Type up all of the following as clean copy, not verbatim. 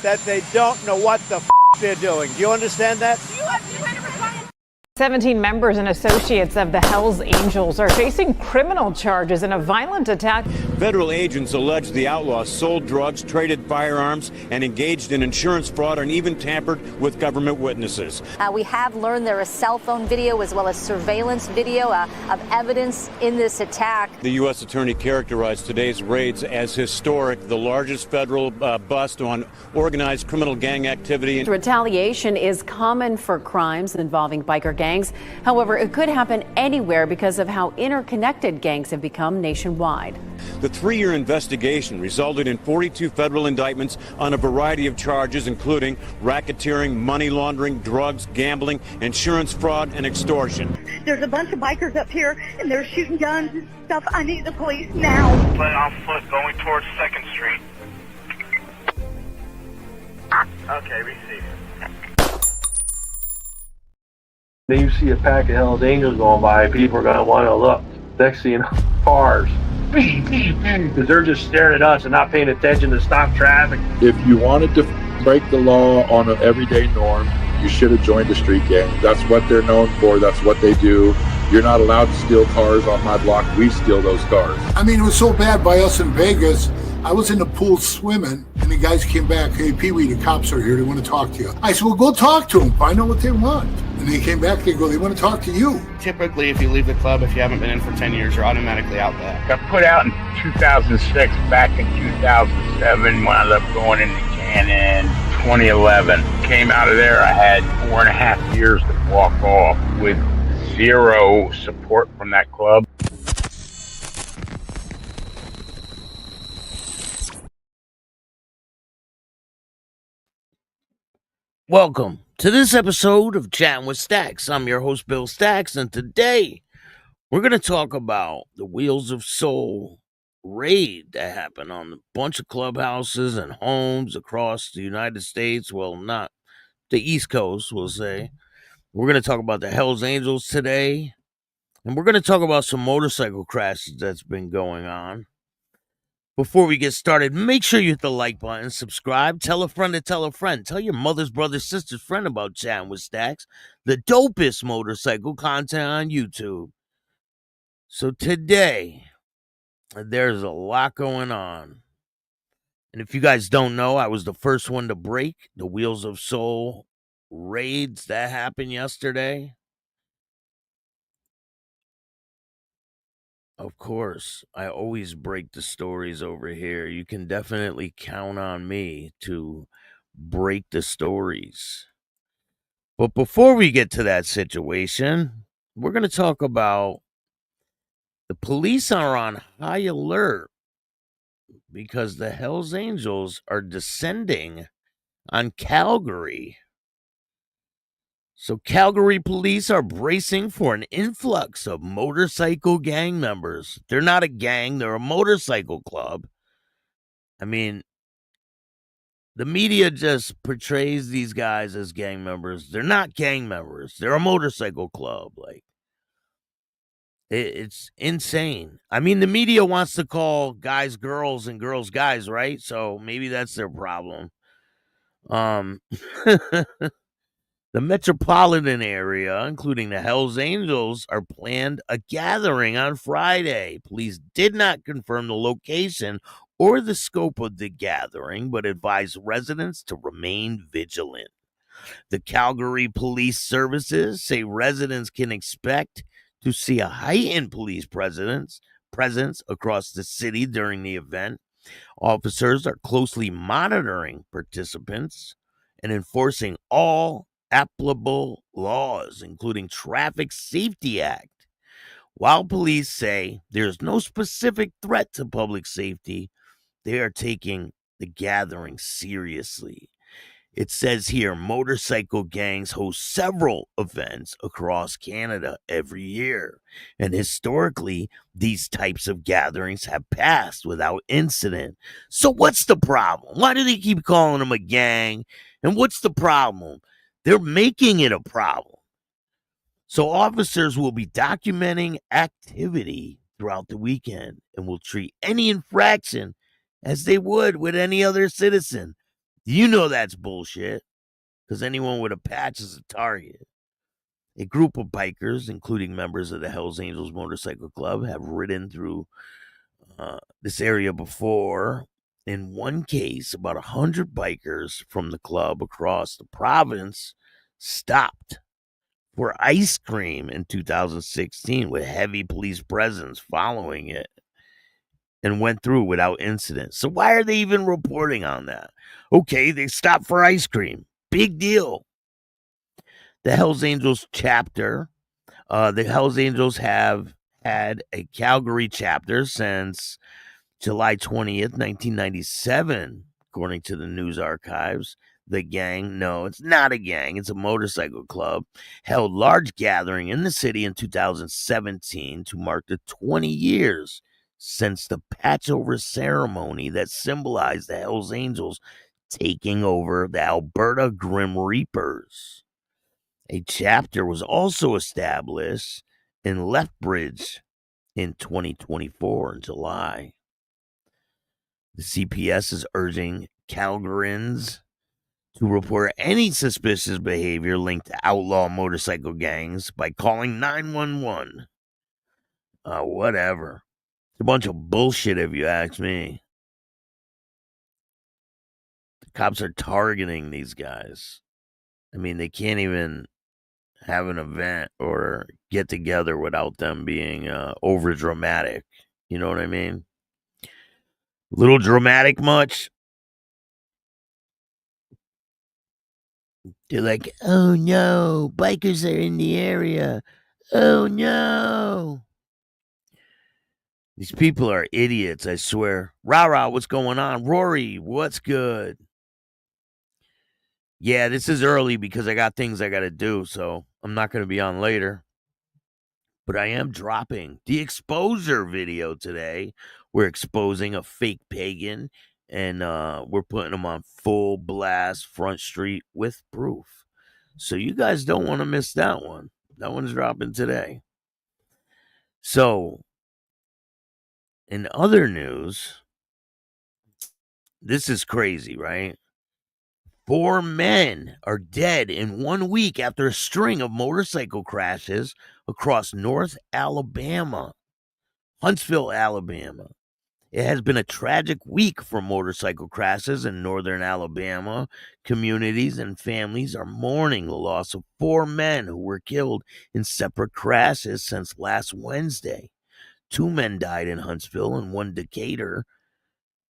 that they don't know what the they're doing. Do you understand that? 17 members and associates of the Hells Angels are facing criminal charges in a violent attack. Federal agents allege the outlaws sold drugs, traded firearms, and engaged in insurance fraud and even tampered with government witnesses. We have learned there is cell phone video as well as surveillance video of evidence in this attack. The U.S. Attorney characterized today's raids as historic, the largest federal bust on organized criminal gang activity. Retaliation is common for crimes involving biker gangs. However, it could happen anywhere because of how interconnected gangs have become nationwide. The 3-year investigation resulted in 42 federal indictments on a variety of charges, including racketeering, money laundering, drugs, gambling, insurance fraud, and extortion. There's a bunch of bikers up here, and they're shooting guns and stuff. I need the police now. But on foot going towards 2nd Street. Okay, receive. Then you see a pack of Hells Angels going by, people are going to want to look. Next thing you know, cars. Because they're just staring at us and not paying attention to stop traffic. If you wanted to break the law on an everyday norm, you should have joined a street gang. That's what they're known for. That's what they do. You're not allowed to steal cars on my block. We steal those cars. I mean, it was so bad by us in Vegas. I was in the pool swimming, and the guys came back. Hey, Pee-wee, the cops are here. They want to talk to you. I said, well, go talk to them. Find out what they want. And they came back. They go, they want to talk to you. Typically, if you leave the club, if you haven't been in for 10 years, you're automatically out back. Got put out in 2006, back in 2007, wound up going into Cannon. 2011. Came out of there, I had 4.5 years to walk off with zero support from that club. Welcome to this episode of Chatting with Stacks. I'm your host, Bill Stacks, and today we're going to talk about the Wheels of Soul raid that happened on a bunch of clubhouses and homes across the United States. Well, not the East Coast, we'll say. We're going to talk about the Hells Angels today, and we're going to talk about some motorcycle crashes that's been going on. Before we get started, make sure you hit the like button, subscribe, tell a friend to tell a friend. Tell your mother's brother, sister's friend about Chatting with Stacks, the dopest motorcycle content on YouTube. So today, there's a lot going on. And if you guys don't know, I was the first one to break the Wheels of Soul raids that happened yesterday. Of course, I always break the stories over here. You can definitely count on me to break the stories. But before we get to that situation, we're going to talk about the police are on high alert because the Hells Angels are descending on Calgary. So Calgary police are bracing for an influx of motorcycle gang members. They're not a gang, they're a motorcycle club. I mean, the media just portrays these guys as gang members. They're not gang members. They're a motorcycle club. Like, it's insane. I mean, the media wants to call guys girls and girls guys, right? So maybe that's their problem. The metropolitan area, including the Hells Angels, are planned a gathering on Friday. Police did not confirm the location or the scope of the gathering, but advised residents to remain vigilant. The Calgary Police Services say residents can expect to see a heightened police presence across the city during the event. Officers are closely monitoring participants and enforcing all applicable laws, including Traffic Safety Act. While police say there's no specific threat to public safety, they are taking the gathering seriously. It says here motorcycle gangs host several events across Canada every year, and historically, these types of gatherings have passed without incident. So what's the problem? Why do they keep calling them a gang? And what's the problem? They're making it a problem. So officers will be documenting activity throughout the weekend and will treat any infraction as they would with any other citizen. You know that's bullshit, because anyone with a patch is a target. A group of bikers, including members of the Hells Angels Motorcycle Club, have ridden through this area before. In one case, about 100 bikers from the club across the province stopped for ice cream in 2016 with heavy police presence following it and went through without incident. So why are they even reporting on that? Okay, they stopped for ice cream. Big deal. The Hells Angels chapter, the Hells Angels have had a Calgary chapter since July 20th, 1997, according to the news archives. The gang, no, it's not a gang, it's a motorcycle club, held large gathering in the city in 2017 to mark the 20 years since the patchover ceremony that symbolized the Hells Angels taking over the Alberta Grim Reapers. A chapter was also established in Lethbridge in 2024 in July. The CPS is urging Calgarians to report any suspicious behavior linked to outlaw motorcycle gangs by calling 911. Whatever. It's a bunch of bullshit if you ask me. The cops are targeting these guys. I mean, they can't even have an event or get together without them being over dramatic. You know what I mean? Little dramatic much? They're like, oh no, bikers are in the area. Oh no. These people are idiots, I swear. Rah-rah, what's going on? Rory, what's good? Yeah, this is early because I got things I got to do, so I'm not going to be on later. But I am dropping the exposure video today. We're exposing a fake pagan, and we're putting him on full blast Front Street with proof. So you guys don't want to miss that one. That one's dropping today. So, in other news, this is crazy, right? 4 men are dead in 1 week after a string of motorcycle crashes across North Alabama, Huntsville, Alabama. It has been a tragic week for motorcycle crashes in northern Alabama. Communities and families are mourning the loss of 4 men who were killed in separate crashes since last Wednesday. 2 men died in Huntsville and 1 in Decatur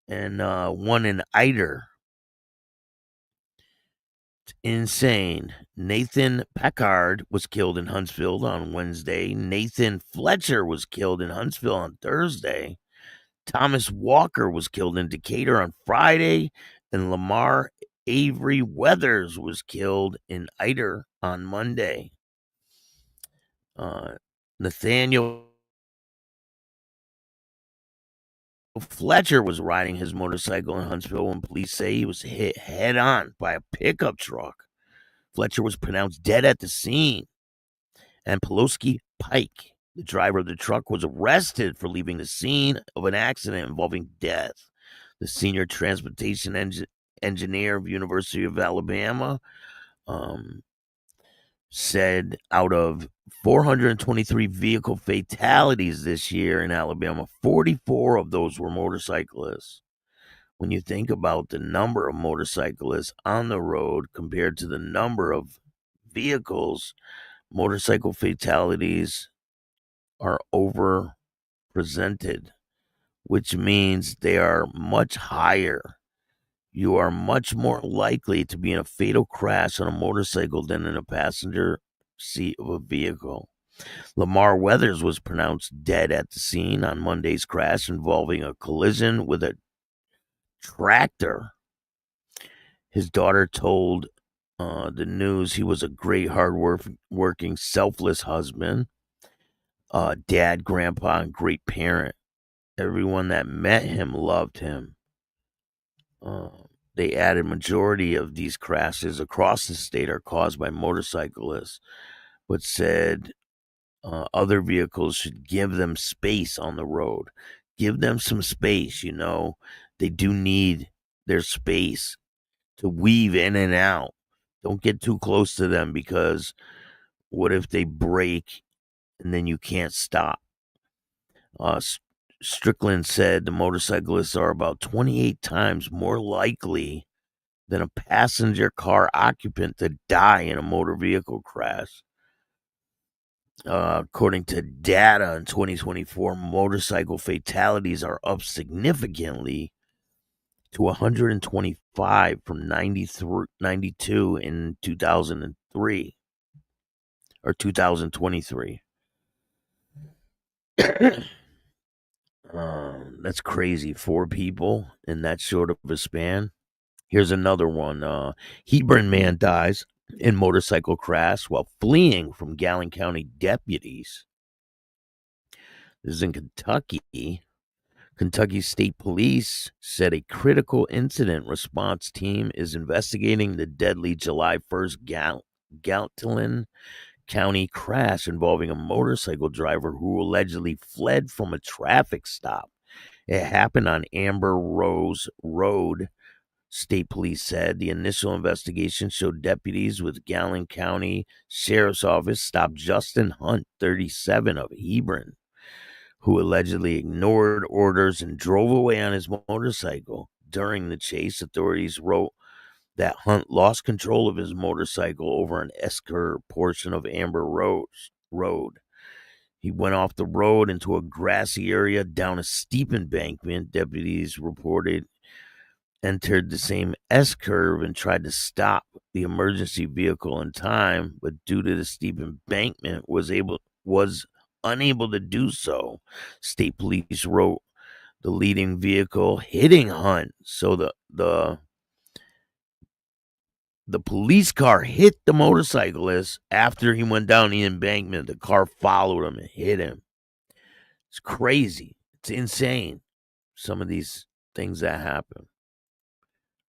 and 1 in Ider. Insane. Nathan Packard was killed in Huntsville on Wednesday. Nathan Fletcher was killed in Huntsville on Thursday. Thomas Walker was killed in Decatur on Friday, and Lamar Avery Weathers was killed in Ider on Monday. Nathaniel Fletcher was riding his motorcycle in Huntsville when police say he was hit head on by a pickup truck. Fletcher was pronounced dead at the scene. And Pulaski Pike, the driver of the truck, was arrested for leaving the scene of an accident involving death. The senior transportation engineer of University of Alabama said out of 423 vehicle fatalities this year in Alabama, 44 of those were motorcyclists. When you think about the number of motorcyclists on the road compared to the number of vehicles, motorcycle fatalities are overrepresented, which means they are much higher. You are much more likely to be in a fatal crash on a motorcycle than in a passenger seat of a vehicle. Lamar Weathers was pronounced dead at the scene on Monday's crash involving a collision with a tractor. His daughter told the news he was a great, hard-working, selfless husband, dad, grandpa, and great parent. Everyone that met him loved him. They added majority of these crashes across the state are caused by motorcyclists, but said other vehicles should give them space on the road. Give them some space, you know. They do need their space to weave in and out. Don't get too close to them, because what if they break and then you can't stop? Strickland said the motorcyclists are about 28 times more likely than a passenger car occupant to die in a motor vehicle crash. According to data in 2024, motorcycle fatalities are up significantly to 125 from 92 in 2003 or 2023. That's crazy. 4 people in that short of a span. Here's another one. Hebron man dies in motorcycle crash while fleeing from Gallen County deputies. This is in Kentucky. Kentucky State Police said a critical incident response team is investigating the deadly July 1st Gallatin County crash involving a motorcycle driver who allegedly fled from a traffic stop. It happened on Amber Rose Road, State Police said. The initial investigation showed deputies with Gallen County Sheriff's Office stopped Justin Hunt, 37, of Hebron, who allegedly ignored orders and drove away on his motorcycle. During the chase, authorities wrote that Hunt lost control of his motorcycle over an S-curve portion of Amber Road. He went off the road into a grassy area down a steep embankment. Deputies reported entered the same S-curve and tried to stop the emergency vehicle in time, but due to the steep embankment was unable to do so. State Police wrote the leading vehicle hitting Hunt. So the police car hit the motorcyclist after he went down the embankment. The car followed him and hit him. It's crazy. It's insane. Some of these things that happen.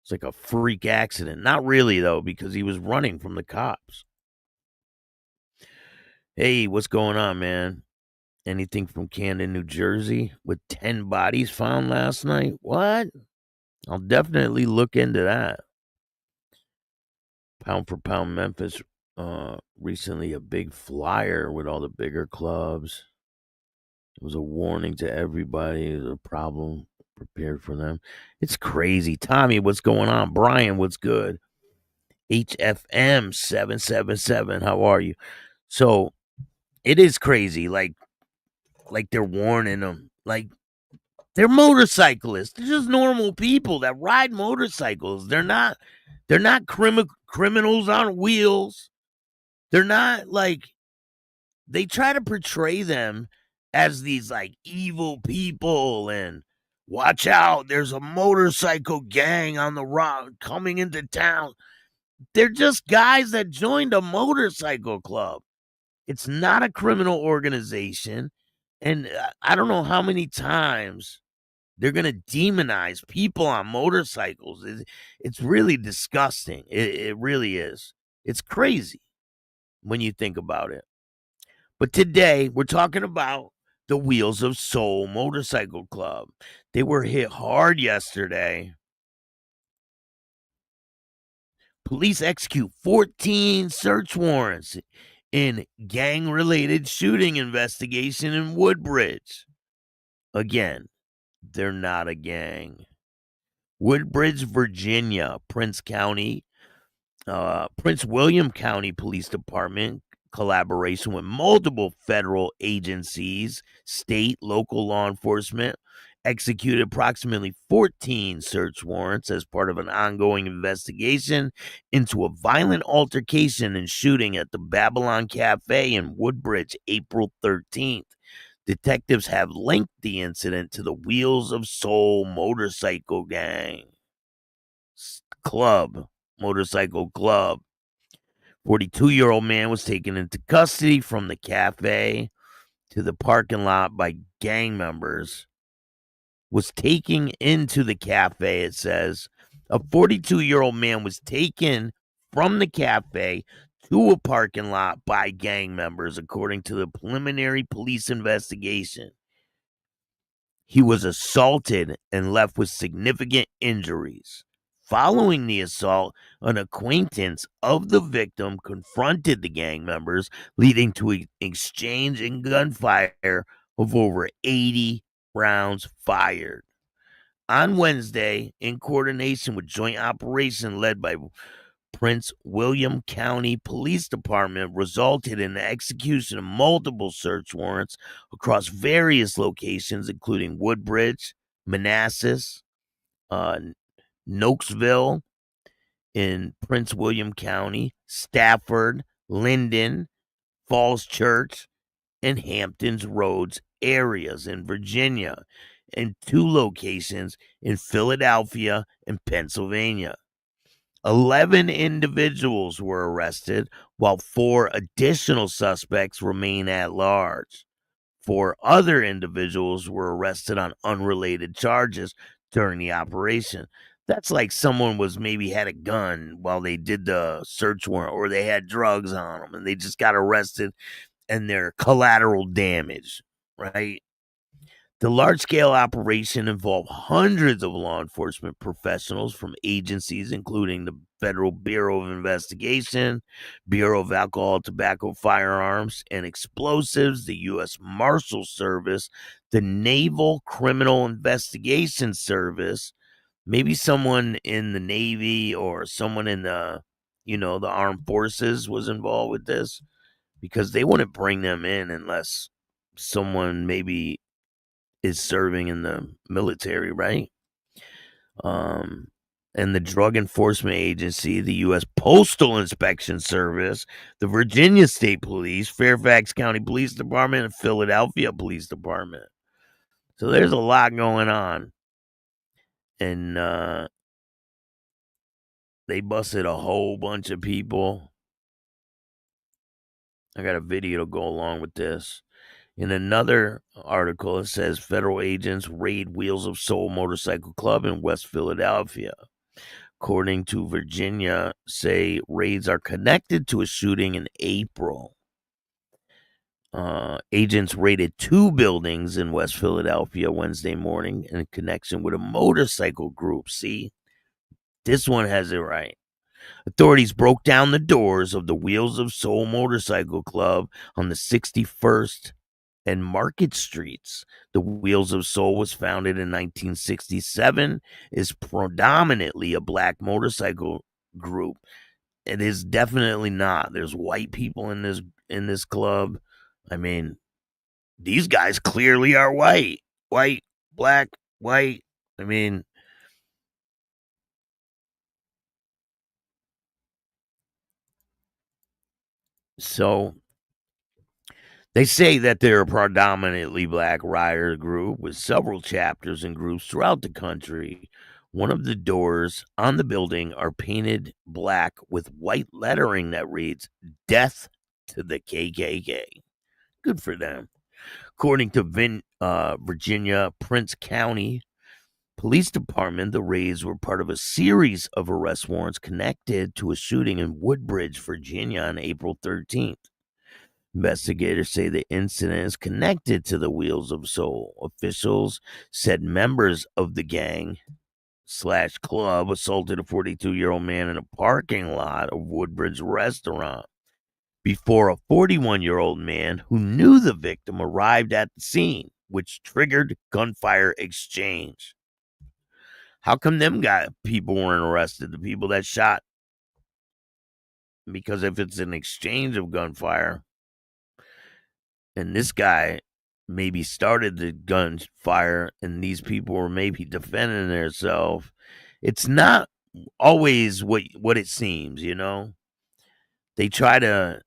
It's like a freak accident. Not really, though, because he was running from the cops. Hey, what's going on, man? Anything from Camden, New Jersey, with 10 bodies found last night? What? I'll definitely look into that. Pound for pound Memphis, recently a big flyer with all the bigger clubs. It was a warning to everybody. There's a problem. Prepared for them. It's crazy. Tommy, what's going on? Brian, what's good? HFM 777, how are you? So it is crazy. Like they're warning them. Like, they're motorcyclists. They're just normal people that ride motorcycles. They're not criminals on wheels. They're not like, they try to portray them as these like evil people and watch out, there's a motorcycle gang on the road coming into town. They're just guys that joined a motorcycle club. It's not a criminal organization. And I don't know how many times they're going to demonize people on motorcycles. It's really disgusting. It really is. It's crazy when you think about it. But today, we're talking about the Wheels of Soul Motorcycle Club. They were hit hard yesterday. Police execute 14 search warrants in gang-related shooting investigation in Woodbridge. Again, they're not a gang. Woodbridge, Virginia, Prince William County Police Department, collaboration with multiple federal agencies, state, local law enforcement, executed approximately 14 search warrants as part of an ongoing investigation into a violent altercation and shooting at the Babylon Cafe in Woodbridge, April 13th. Detectives have linked the incident to the Wheels of Soul Motorcycle Gang Motorcycle Club. 42-year-old man was taken into custody from the cafe to the parking lot by gang members. Was taken into the cafe, it says. A 42-year-old man was taken from the cafe to a parking lot by gang members, according to the preliminary police investigation. He was assaulted and left with significant injuries. Following the assault, an acquaintance of the victim confronted the gang members, leading to an exchange and gunfire of over 80 rounds fired. On Wednesday, in coordination with joint operation led by Prince William County Police Department, resulted in the execution of multiple search warrants across various locations, including Woodbridge, Manassas, Nokesville in Prince William County, Stafford, Linden, Falls Church, and Hamptons Roads areas in Virginia, and 2 locations in Philadelphia and Pennsylvania. 11 individuals were arrested, while 4 additional suspects remain at large. 4 other individuals were arrested on unrelated charges during the operation. That's like someone was maybe had a gun while they did the search warrant, or they had drugs on them and they just got arrested and they're collateral damage, right? The large-scale operation involved hundreds of law enforcement professionals from agencies including the Federal Bureau of Investigation, Bureau of Alcohol, Tobacco, Firearms, and Explosives, the U.S. Marshal Service, the Naval Criminal Investigation Service, maybe someone in the Navy or someone in the armed forces was involved with this, because they wouldn't bring them in unless someone maybe is serving in the military, right? And the Drug Enforcement Agency, the U.S. Postal Inspection Service, the Virginia State Police, Fairfax County Police Department, and Philadelphia Police Department. So there's a lot going on. And they busted a whole bunch of people. I got a video to go along with this. In another article, it says federal agents raid Wheels of Soul Motorcycle Club in West Philadelphia. According to Virginia, say raids are connected to a shooting in April. Agents raided 2 buildings in West Philadelphia Wednesday morning in connection with a motorcycle group. See, this one has it right. Authorities broke down the doors of the Wheels of Soul Motorcycle Club on the 61st and Market Streets. The Wheels of Soul was founded in 1967, is predominantly a black motorcycle group. It is definitely not. There's white people in this club. I mean, these guys clearly are white. White, black, white. I mean, so they say that they're a predominantly black rider group with several chapters and groups throughout the country. One of the doors on the building are painted black with white lettering that reads, "Death to the KKK." Good for them. According to Virginia Prince County Police Department, the raids were part of a series of arrest warrants connected to a shooting in Woodbridge, Virginia on April 13th. Investigators say the incident is connected to the Wheels of Soul. Officials said members of the gang / club assaulted a 42-year-old man in a parking lot of Woodbridge restaurant before a 41-year-old man who knew the victim arrived at the scene, which triggered gunfire exchange. How come them people weren't arrested, the people that shot? Because if it's an exchange of gunfire, and this guy maybe started the gunfire and these people were maybe defending themselves, it's not always what it seems, you know? They try to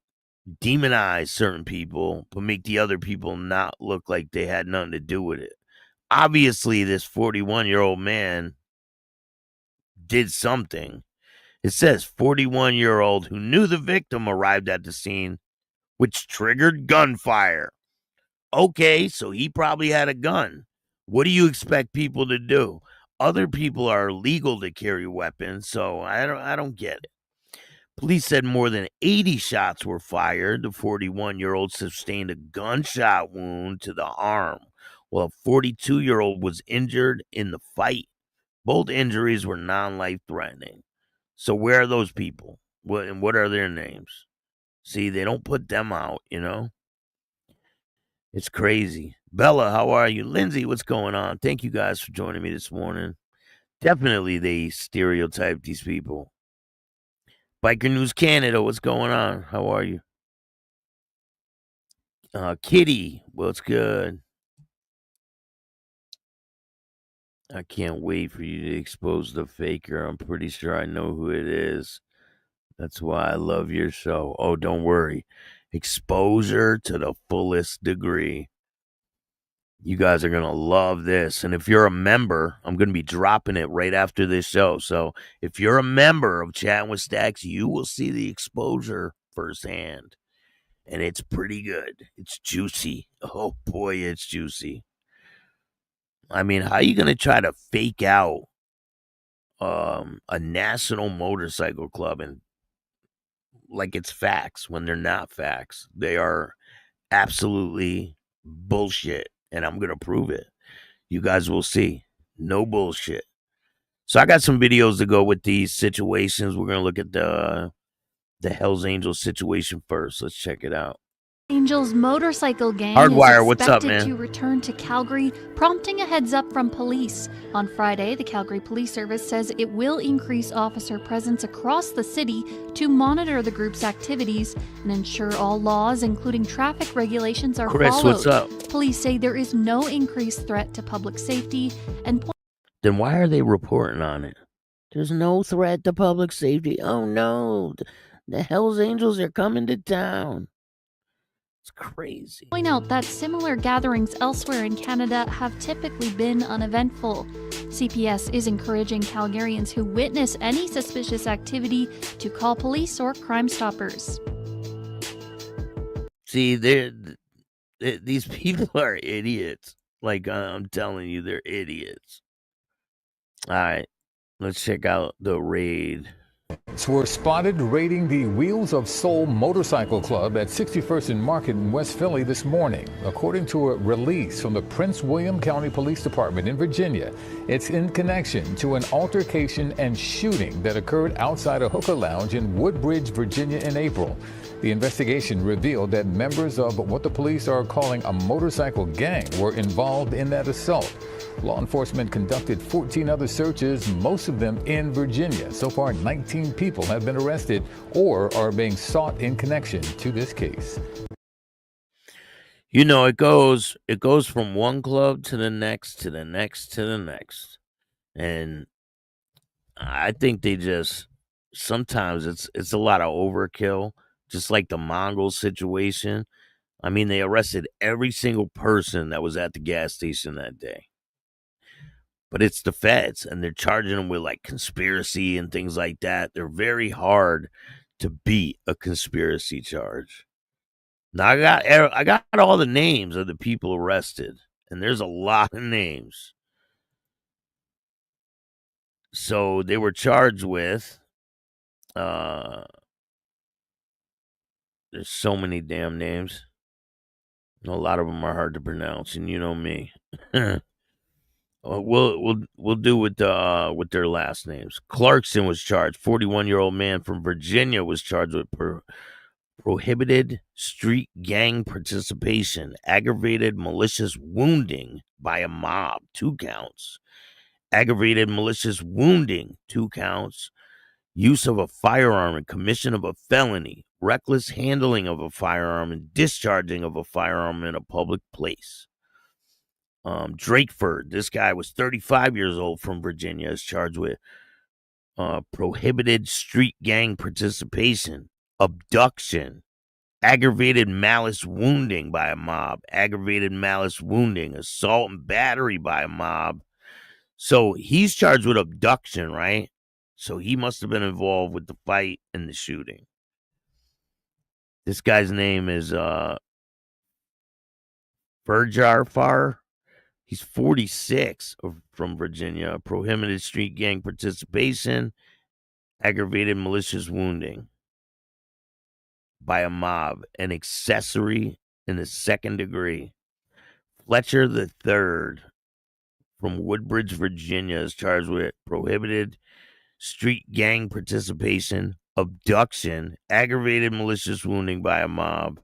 demonize certain people, but make the other people not look like they had nothing to do with it. Obviously, this 41-year-old man did something. It says 41-year-old who knew the victim arrived at the scene, which triggered gunfire. Okay, so he probably had a gun. What do you expect people to do? Other people are legal to carry weapons, so I don't get it. Police said more than 80 shots were fired. The 41-year-old sustained a gunshot wound to the arm, while a 42-year-old was injured in the fight. Both injuries were non-life threatening. So where are those people? What are their names? See, they don't put them out, you know? It's crazy. Bella, how are you? Lindsay, what's going on? Thank you guys for joining me this morning. Definitely they stereotype these people. Biker News Canada, what's going on? How are you? Kitty, what's good? I can't wait for you to expose the faker. I'm pretty sure I know who it is. That's why I love your show. Oh, don't worry. Exposure to the fullest degree. You guys are going to love this. And if you're a member, I'm going to be dropping it right after this show. So if you're a member of Chatting with Stacks, you will see the exposure firsthand. And it's pretty good. It's juicy. Oh, boy, it's juicy. I mean, how are you going to try to fake out a national motorcycle club and like it's facts when they're not facts? They are absolutely bullshit, and I'm going to prove it. You guys will see. No bullshit. So I got some videos to go with these situations. We're going to look at the Hells Angels situation first. Let's check it out. Angels motorcycle gang Hardwire, is what's up, expected man? to return to Calgary, prompting a heads up from police. On Friday, the Calgary Police Service says it will increase officer presence across the city to monitor the group's activities and ensure all laws, including traffic regulations, are Chris, followed. what's up? Police say there is no increased threat to public safety and Then why are they reporting on it? There's no threat to public safety. Oh no, the Hells Angels are coming to town. It's crazy. point out that similar gatherings elsewhere in Canada have typically been uneventful. CPS is encouraging Calgarians who witness any suspicious activity to call police or Crime Stoppers. See, these people are idiots. Like, I'm telling you, they're idiots. All right, let's check out the raid. Were spotted raiding the Wheels of Soul Motorcycle Club at 61st and Market in West Philly this morning. According to a release from the Prince William County Police Department in Virginia, it's in connection to an altercation and shooting that occurred outside a hookah lounge in Woodbridge, Virginia in April. The investigation revealed that members of what the police are calling a motorcycle gang were involved in that assault. Law enforcement conducted 14 other searches, most of them in Virginia. So far, 19 people have been arrested or are being sought in connection to this case. You know, it goes from one club to the next, to the next, to the next. And I think they just, sometimes it's a lot of overkill, just like the Mongol situation. I mean, they arrested every single person that was at the gas station that day. But it's the feds, and they're charging them with like conspiracy and things like that. They're very hard to beat a conspiracy charge. Now I got all the names of the people arrested, and there's a lot of names. So they were charged with there's so many damn names. A lot of them are hard to pronounce, and you know me. We'll do with their last names. Clarkson was charged. 41-year-old man from Virginia was charged with prohibited street gang participation, aggravated malicious wounding by a mob, 2 counts. Aggravated malicious wounding, 2 counts. Use of a firearm and commission of a felony, reckless handling of a firearm and discharging of a firearm in a public place. Drakeford, this guy was 35 years old from Virginia, is charged with prohibited street gang participation, abduction, aggravated malice wounding by a mob, aggravated malice wounding, assault and battery by a mob. So he's charged with abduction, right? So he must have been involved with the fight and the shooting. This guy's name is Far. He's 46 from Virginia. Prohibited street gang participation, aggravated malicious wounding by a mob, an accessory in the 2nd degree. Fletcher III from Woodbridge, Virginia, is charged with prohibited street gang participation, abduction, aggravated malicious wounding by a mob,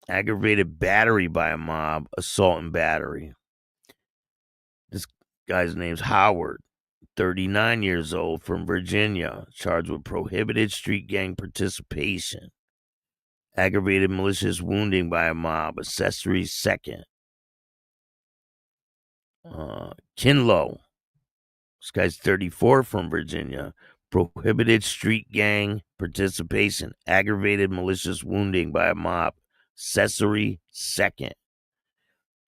aggravated battery by a mob, assault and battery. This guy's name's Howard, 39 years old, from Virginia, charged with prohibited street gang participation, aggravated malicious wounding by a mob, accessory second. Kinlow, this guy's 34, from Virginia, prohibited street gang participation, aggravated malicious wounding by a mob, accessory second.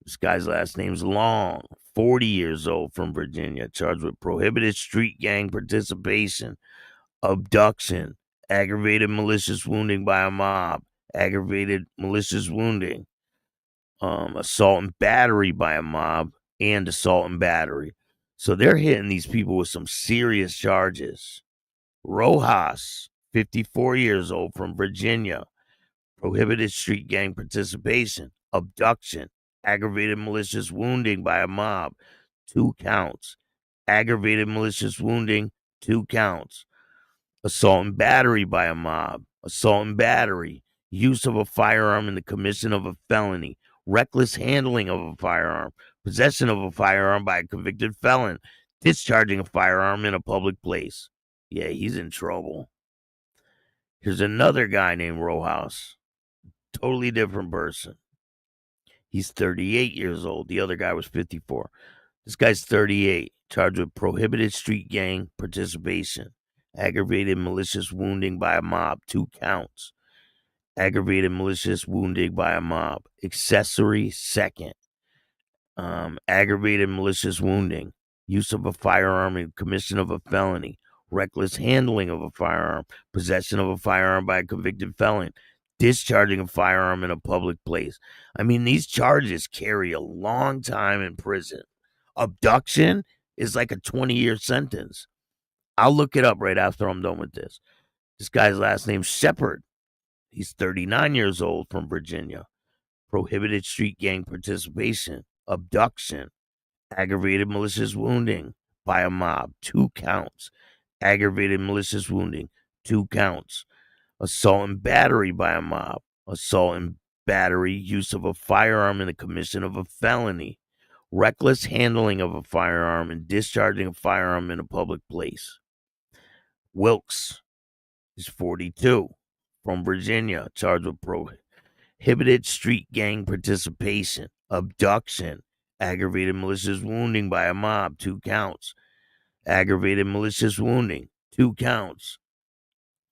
This guy's last name's Long, 40 years old, from Virginia, charged with prohibited street gang participation, abduction, aggravated malicious wounding by a mob, aggravated malicious wounding, assault and battery by a mob, and assault and battery. So they're hitting these people with some serious charges. Rojas, 54 years old, from Virginia, prohibited street gang participation, abduction, aggravated malicious wounding by a mob, 2 counts. Aggravated malicious wounding, 2 counts. Assault and battery by a mob, assault and battery, use of a firearm in the commission of a felony, reckless handling of a firearm, possession of a firearm by a convicted felon, discharging a firearm in a public place. Yeah, he's in trouble. Here's another guy named Rojas. Totally different person. He's 38 years old. The other guy was 54. This guy's 38, charged with prohibited street gang participation, aggravated malicious wounding by a mob, 2 counts. Aggravated malicious wounding by a mob, accessory second. Aggravated malicious wounding, use of a firearm in commission of a felony, reckless handling of a firearm, possession of a firearm by a convicted felon, discharging a firearm in a public place. I mean, these charges carry a long time in prison. Abduction is like a 20-year sentence. I'll look it up right after I'm done with this. This guy's last name's Shepard. He's 39 years old, from Virginia. Prohibited street gang participation, abduction, aggravated malicious wounding by a mob, 2 counts. Aggravated malicious wounding, 2 counts. Assault and battery by a mob, assault and battery, use of a firearm in the commission of a felony, reckless handling of a firearm and discharging a firearm in a public place. Wilkes is 42, from Virginia, charged with prohibited street gang participation, abduction, aggravated malicious wounding by a mob, 2 counts. Aggravated malicious wounding, 2 counts.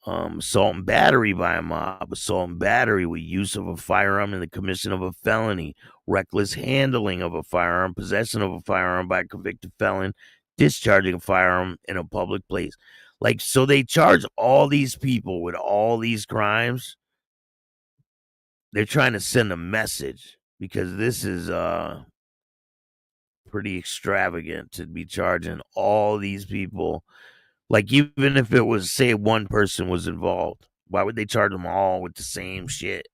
Assault and battery by a mob, assault and battery with use of a firearm in the commission of a felony, reckless handling of a firearm, possession of a firearm by a convicted felon, discharging a firearm in a public place. Like, so they charge all these people with all these crimes. They're trying to send a message, because this is pretty extravagant to be charging all these people. Like, even if it was, say, one person was involved, why would they charge them all with the same shit?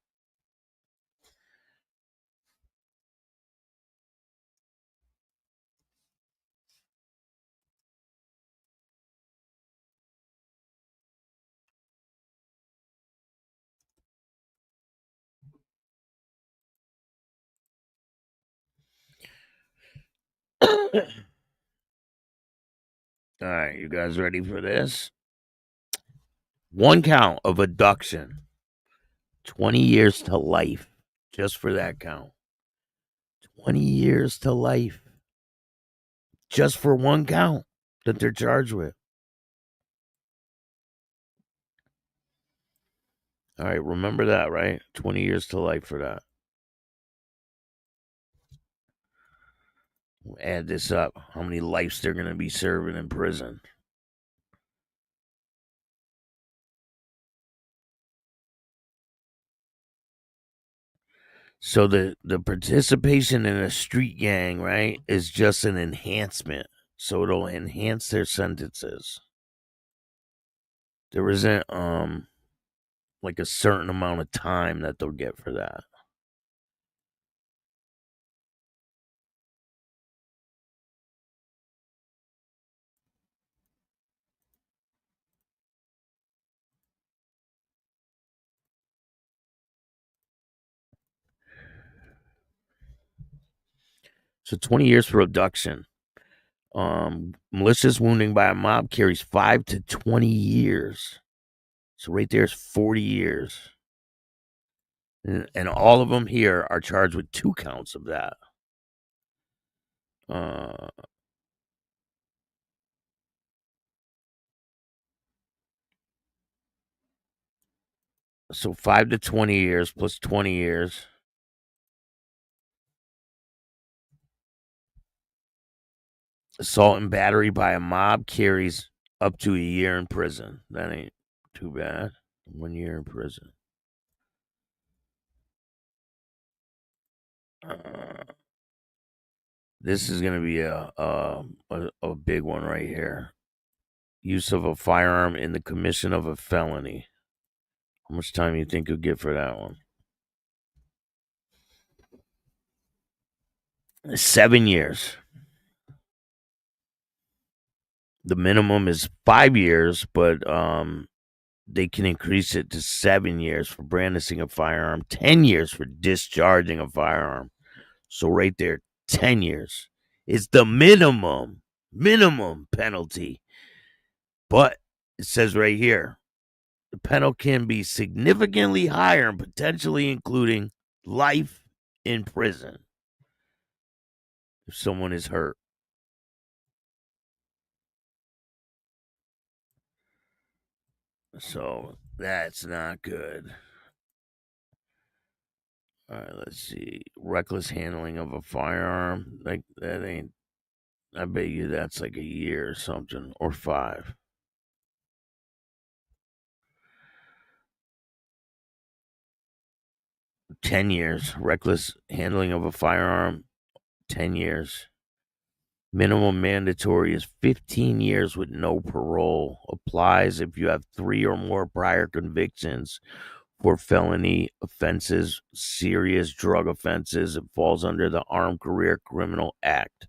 All right, you guys ready for this? 1 count of abduction, 20 years to life, just for that count. 20 years to life, just for 1 count that they're charged with. All right, remember that, right? 20 years to life for that. We'll add this up, how many lives they're going to be serving in prison. So the participation in a street gang, right, is just an enhancement. So it'll enhance their sentences. There isn't like a certain amount of time that they'll get for that. So 20 years for abduction. Malicious wounding by a mob carries 5 to 20 years. So right there's 40 years. And all of them here are charged with 2 counts of that. So 5 to 20 years plus 20 years. Assault and battery by a mob carries up to a year in prison. That ain't too bad. 1 year in prison. This is going to be a big one right here. Use of a firearm in the commission of a felony. How much time do you think you'll get for that one? 7 years. The minimum is 5 years, but they can increase it to 7 years for brandishing a firearm, 10 years for discharging a firearm. So right there, 10 years is the minimum penalty. But it says right here, the penalty can be significantly higher and potentially including life in prison if someone is hurt. So that's not good. All right, let's see. Reckless handling of a firearm. Like, that ain't, I bet you that's like a year or something, or 5. $10 years. Reckless handling of a firearm, 10 years. Minimum mandatory is 15 years with no parole. Applies if you have 3 or more prior convictions for felony offenses, serious drug offenses. It falls under the Armed Career Criminal Act.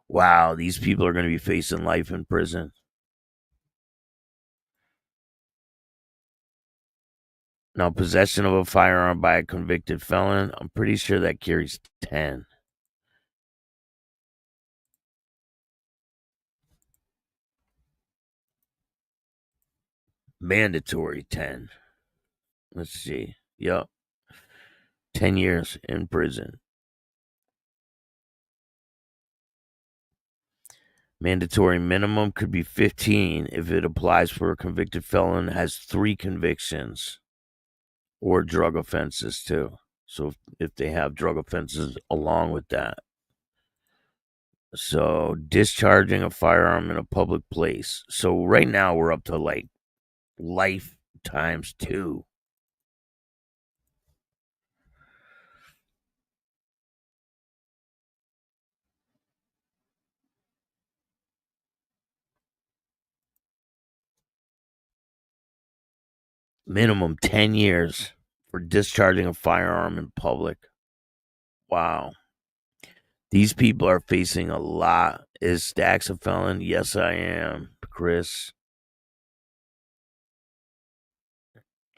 Wow, these people are going to be facing life in prison. Now, possession of a firearm by a convicted felon, I'm pretty sure that carries 10. Mandatory 10. Let's see. Yup. 10 years in prison. Mandatory minimum could be 15 if it applies for a convicted felon has 3 convictions or drug offenses too. So if they have drug offenses along with that. So discharging a firearm in a public place. So right now we're up to like life times 2. Minimum 10 years for discharging a firearm in public. Wow. These people are facing a lot. Is Stacks a felon? Yes, I am, Chris.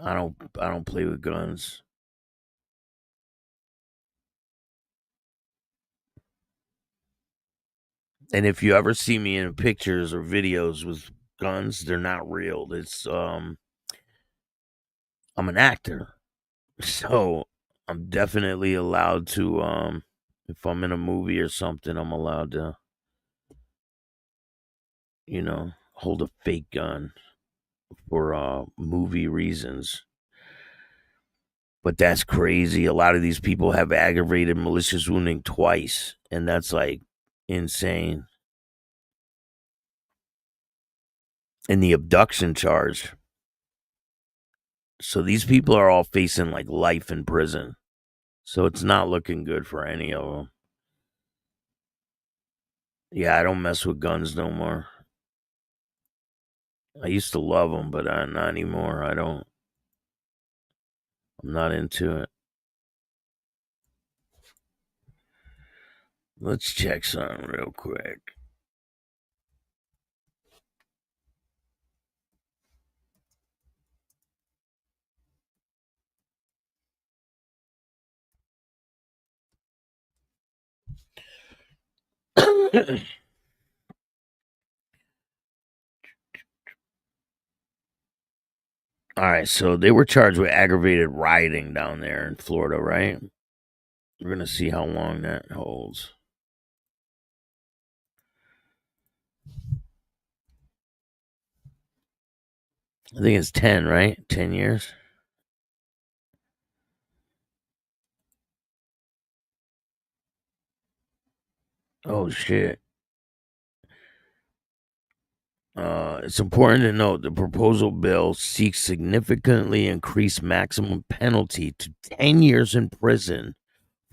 I don't play with guns. And if you ever see me in pictures or videos with guns, they're not real. It's I'm an actor. So I'm definitely allowed to if I'm in a movie or something, I'm allowed to hold a fake gun for movie reasons. But that's crazy. A lot of these people have aggravated malicious wounding twice, and that's like insane. And the abduction charge. So these people are all facing like life in prison. So it's not looking good for any of them. Yeah, I don't mess with guns no more. I used to love them, but not anymore. I'm not into it. Let's check something real quick. All right, so they were charged with aggravated rioting down there in Florida, right? We're going to see how long that holds. I think it's 10, right? 10 years. Oh, shit. It's important to note the proposal bill seeks significantly increased maximum penalty to 10 years in prison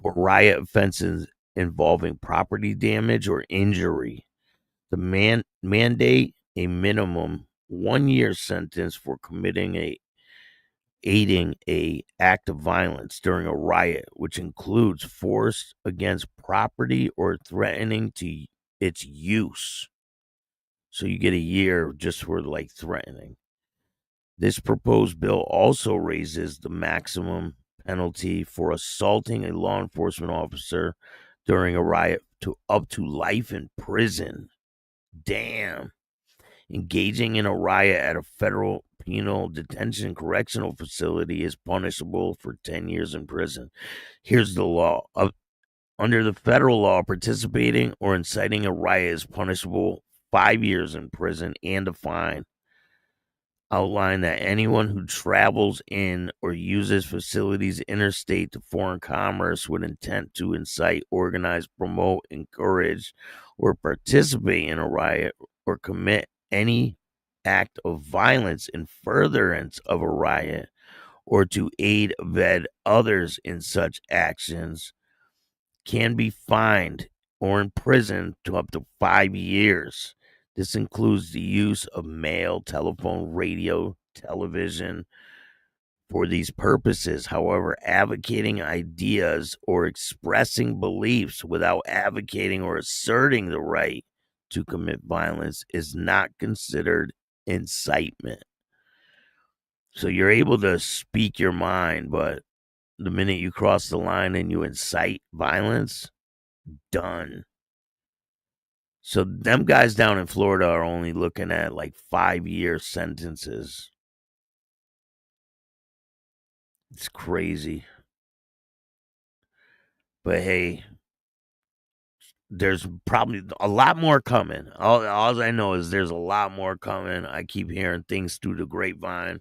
for riot offenses involving property damage or injury. The mandate a minimum 1-year sentence for aiding a act of violence during a riot, which includes force against property or threatening to its use. So you get a year just for like threatening. This proposed bill also raises the maximum penalty for assaulting a law enforcement officer during a riot to up to life in prison. Damn. Engaging in a riot at a federal penal detention correctional facility is punishable for 10 years in prison. Here's the law. Under the federal law, participating or inciting a riot is punishable 5 years in prison and a fine. Outline that anyone who travels in or uses facilities interstate to foreign commerce with intent to incite, organize, promote, encourage, or participate in a riot or commit any act of violence in furtherance of a riot or to aid, abet others in such actions can be fined or imprisoned to up to 5 years. This includes the use of mail, telephone, radio, television for these purposes. However, advocating ideas or expressing beliefs without advocating or asserting the right to commit violence is not considered incitement. So you're able to speak your mind, but the minute you cross the line and you incite violence, done. So them guys down in Florida are only looking at like 5-year sentences. It's crazy. But hey, there's probably a lot more coming. All I know is there's a lot more coming. I keep hearing things through the grapevine,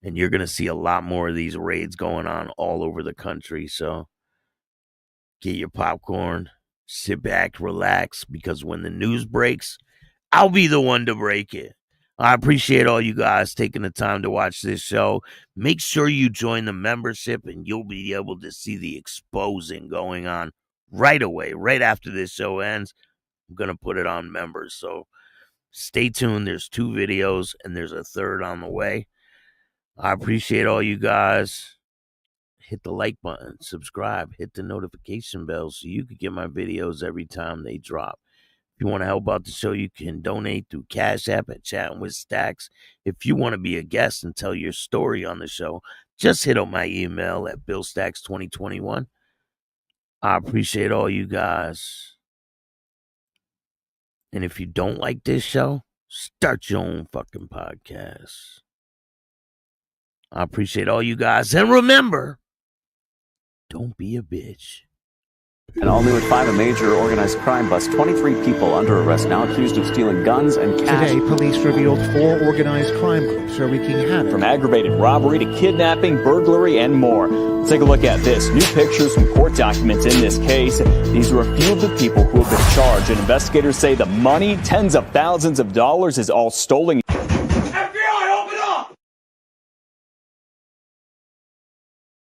and you're going to see a lot more of these raids going on all over the country. So get your popcorn. Sit back, relax, because when the news breaks, I'll be the one to break it. I appreciate all you guys taking the time to watch this show. Make sure you join the membership and you'll be able to see the exposing going on right away, right after this show ends. I'm going to put it on members, so stay tuned. There's 2 videos and there's a third on the way. I appreciate all you guys. Hit the like button, subscribe, hit the notification bell so you can get my videos every time they drop. If you want to help out the show, you can donate through Cash App at Chatting with Stacks. If you want to be a guest and tell your story on the show, just hit up my email at billstacks2021. I appreciate all you guys. And if you don't like this show, start your own fucking podcast. I appreciate all you guys. And remember, don't be a bitch. And all new at 5, a major organized crime bust. 23 people under arrest now accused of stealing guns and cash. Today, police revealed 4 organized crime groups are wreaking havoc. From aggravated robbery to kidnapping, burglary, and more. Let's take a look at this. New pictures from court documents in this case. These are a few of the people who have been charged. And investigators say the money, tens of thousands of dollars, is all stolen.